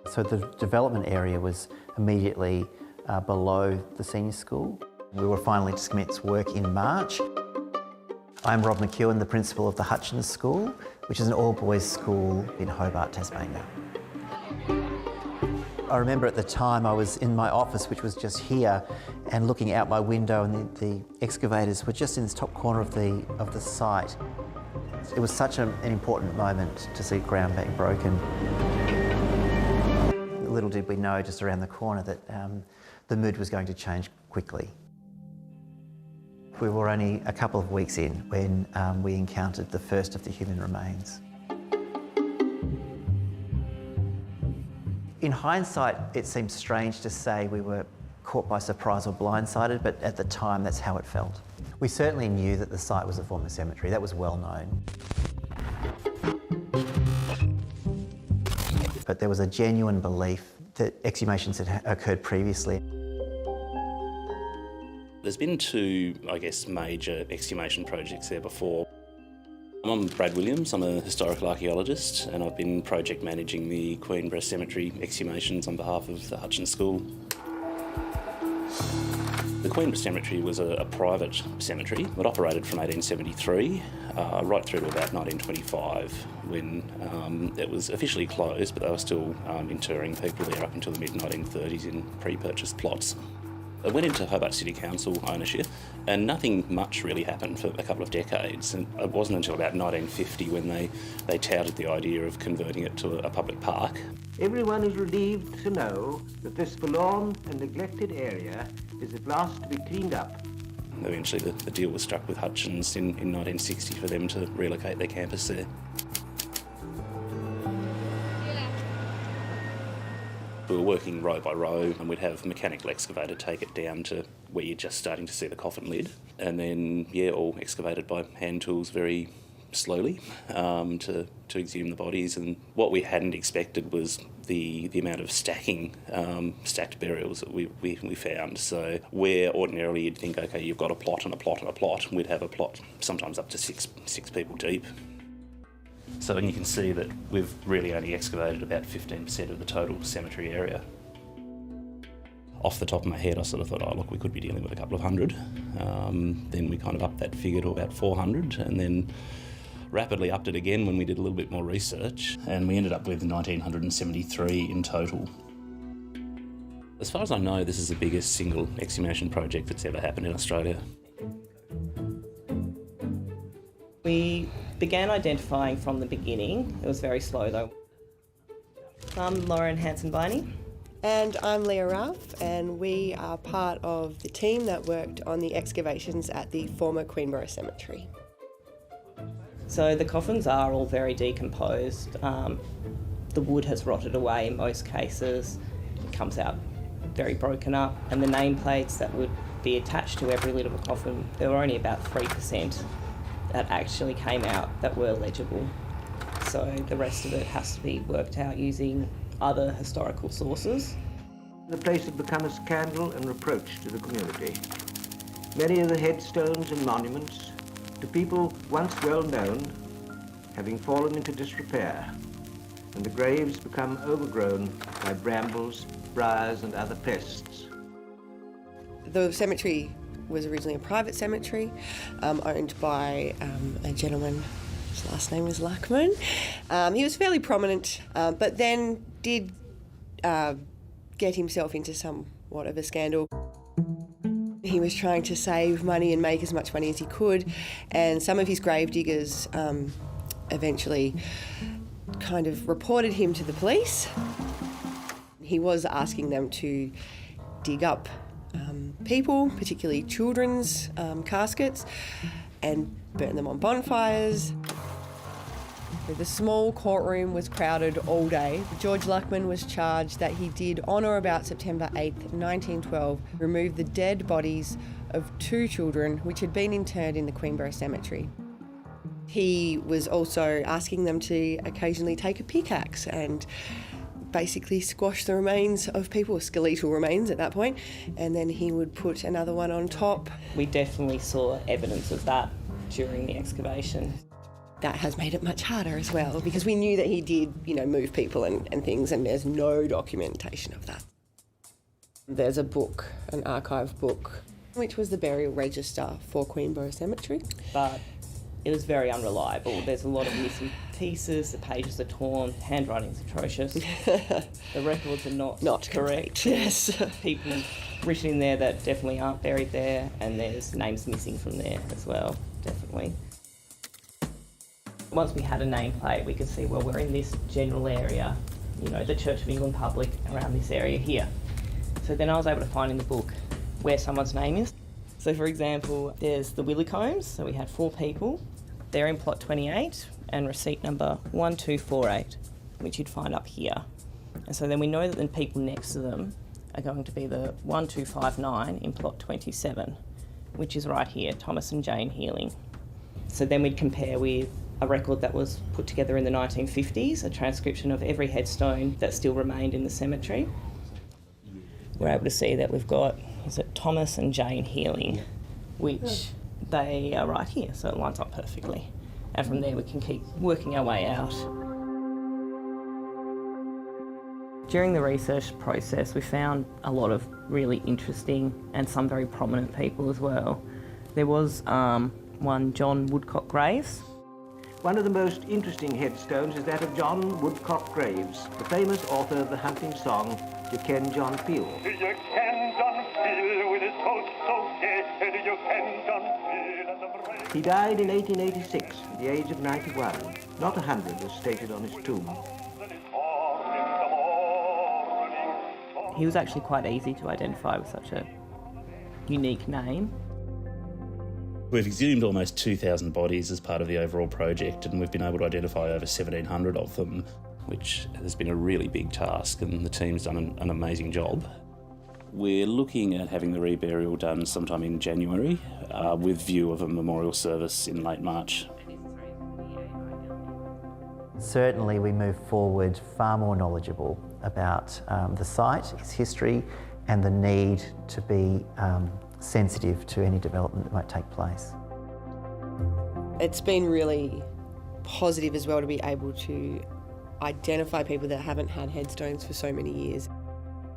So the development area was immediately below the senior school. We were finally to commence work in March. I'm Rob McEwen, the principal of the Hutchins School, which is an all-boys school in Hobart, Tasmania. I remember at the time I was in my office, which was just here, and looking out my window, and the excavators were just in this top corner of the site. It was such an important moment to see ground being broken. Little did we know just around the corner that the mood was going to change quickly. We were only a couple of weeks in when we encountered the first of the human remains. In hindsight, it seems strange to say we were caught by surprise or blindsided, but at the time, that's how it felt. We certainly knew that the site was a former cemetery. That was well known. But there was a genuine belief that exhumations had occurred previously. There's been two, I guess, major exhumation projects there before. I'm Brad Williams, I'm a historical archaeologist, and I've been project managing the Queenborough Cemetery exhumations on behalf of the Hutchins School. The Queenborough Cemetery was a private cemetery that operated from 1873 right through to about 1925 when it was officially closed, but they were still interring people there up until the mid-1930s in pre-purchased plots. It went into Hobart City Council ownership and nothing much really happened for a couple of decades, and it wasn't until about 1950 when they touted the idea of converting it to a public park. Everyone is relieved to know that this forlorn and neglected area is at last to be cleaned up. Eventually the deal was struck with Hutchins in 1960 for them to relocate their campus there. We were working row by row, and we'd have a mechanical excavator take it down to where you're just starting to see the coffin lid, and then, all excavated by hand tools very slowly to exhume the bodies. And what we hadn't expected was the amount of stacked burials that we found. So where ordinarily you'd think, okay, you've got a plot and a plot and a plot, we'd have a plot sometimes up to six people deep. So you can see that we've really only excavated about 15% of the total cemetery area. Off the top of my head, I sort of thought, oh look, we could be dealing with a couple of hundred. Then we kind of upped that figure to about 400, and then rapidly upped it again when we did a little bit more research, and we ended up with 1,973 in total. As far as I know, this is the biggest single exhumation project that's ever happened in Australia. We began identifying from the beginning. It was very slow though. I'm Lauren Hanson-Biney. And I'm Leah Ruff, and we are part of the team that worked on the excavations at the former Queenborough Cemetery. So the coffins are all very decomposed. The wood has rotted away in most cases. It comes out very broken up, and the nameplates that would be attached to every lid of a coffin, there were only about 3% that actually came out that were legible. So the rest of it has to be worked out using other historical sources. The place had become a scandal and reproach to the community. Many of the headstones and monuments to people once well known having fallen into disrepair, and the graves become overgrown by brambles, briars and other pests. The cemetery was originally a private cemetery owned by a gentleman, his last name was Lackman. He was fairly prominent, but then did get himself into somewhat of a scandal. He was trying to save money and make as much money as he could, and some of his gravediggers eventually kind of reported him to the police. He was asking them to dig up people, particularly children's caskets, and burn them on bonfires. The small courtroom was crowded all day. George Luckman was charged that he did, on or about September 8th, 1912, remove the dead bodies of 2 children which had been interred in the Queenborough Cemetery. He was also asking them to occasionally take a pickaxe and basically squash the remains of people, skeletal remains at that point, and then he would put another one on top. We definitely saw evidence of that during the excavation. That has made it much harder as well, because we knew that he did, move people and things, and there's no documentation of that. There's a book, an archive book, which was the burial register for Queenborough Cemetery. But it was very unreliable. There's a lot of missing pieces, the pages are torn, handwriting's atrocious. The records are not correct. Complete, yes. People written in there that definitely aren't buried there, and there's names missing from there as well, definitely. Once we had a nameplate, we could see, well, we're in this general area, the Church of England public around this area here. So then I was able to find in the book where someone's name is. So for example, there's the Willicombes, so we had 4 people. They're in plot 28 and receipt number 1248, which you'd find up here. And so then we know that the people next to them are going to be the 1259 in plot 27, which is right here, Thomas and Jane Healing. So then we'd compare with a record that was put together in the 1950s, a transcription of every headstone that still remained in the cemetery. We're able to see that we've got, is it Thomas and Jane Healing, which they are right here, so it lines up perfectly. And from there we can keep working our way out. During the research process, we found a lot of really interesting and some very prominent people as well. There was one John Woodcock Graves. One of the most interesting headstones is that of John Woodcock Graves, the famous author of the hunting song, You Ken John Peel. You ken John Peel with his coat so gay, you ken John Peel and the brave. He died in 1886 at the age of 91, not 100 as stated on his tomb. He was actually quite easy to identify with such a unique name. We've exhumed almost 2,000 bodies as part of the overall project, and we've been able to identify over 1,700 of them, which has been a really big task, and the team's done an amazing job. We're looking at having the reburial done sometime in January, with view of a memorial service in late March. Certainly we move forward far more knowledgeable about the site, its history, and the need to be sensitive to any development that might take place. It's been really positive as well to be able to identify people that haven't had headstones for so many years.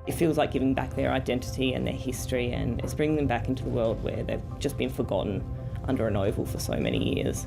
It feels like giving back their identity and their history, and it's bringing them back into the world where they've just been forgotten under an oval for so many years.